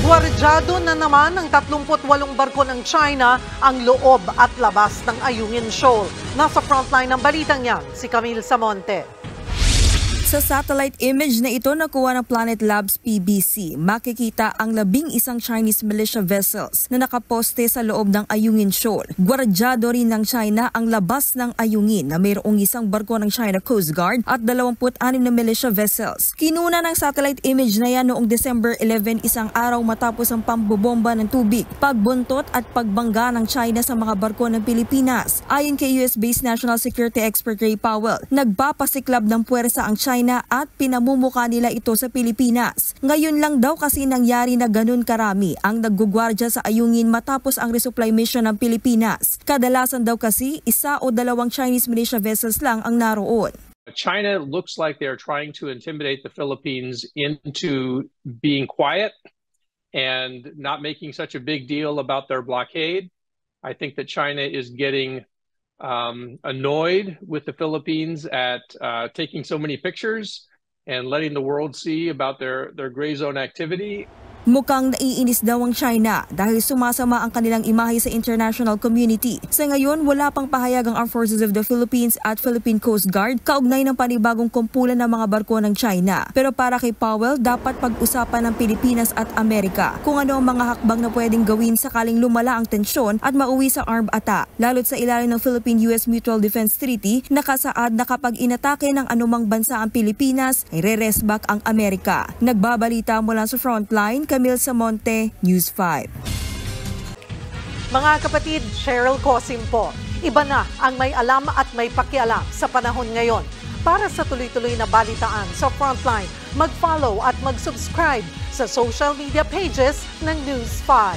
Gwardyado na naman ng 38 barko ng China ang loob at labas ng Ayungin Shoal. Nasa frontline ng balitang yan, si Camille Samonte. Sa satellite image na ito nakuha ng Planet Labs PBC, makikita ang 11 Chinese militia vessels na nakaposte sa loob ng Ayungin Shoal. Gwardyado rin ng China ang labas ng Ayungin na mayroong isang barko ng China Coast Guard at 26 na militia vessels. Kinuna ng satellite image na yan noong December 11, isang araw matapos ang pambobomba ng tubig, pagbuntot at pagbangga ng China sa mga barko ng Pilipinas. Ayon kay US-based National Security Expert Ray Powell, nagpapasiklab ng puwersa ang China at pinamumuka nila ito sa Pilipinas. Ngayon lang daw kasi nangyari na ganun karami ang naggugwardya sa Ayungin matapos ang resupply mission ng Pilipinas. Kadalasan daw kasi 1 o 2 Chinese militia vessels lang ang naroon. China looks like they're trying to intimidate the Philippines into being quiet and not making such a big deal about their blockade. I think that China is getting annoyed with the Philippines at taking so many pictures and letting the world see about their gray zone activity. Mukhang naiinis daw ang China dahil sumasama ang kanilang imahe sa international community. Sa ngayon, wala pang pahayag ang Armed Forces of the Philippines at Philippine Coast Guard kaugnay ng panibagong kumpulan ng mga barko ng China. Pero para kay Powell, dapat pag-usapan ng Pilipinas at Amerika kung ano ang mga hakbang na pwedeng gawin sakaling lumala ang tensyon at mauwi sa armed attack. Lalo't sa ilalim ng Philippine-US Mutual Defense Treaty, nakasaad na kapag inatake ng anumang bansa ang Pilipinas, ay re-resback ang Amerika. Nagbabalita mula sa frontline, Camille Samonte, News 5. Mga kapatid, Cheryl Cosim po. Iba na ang may alam at may pakialam sa panahon ngayon. Para sa tuloy-tuloy na balitaan sa Frontline, mag-follow at mag-subscribe sa social media pages ng News 5.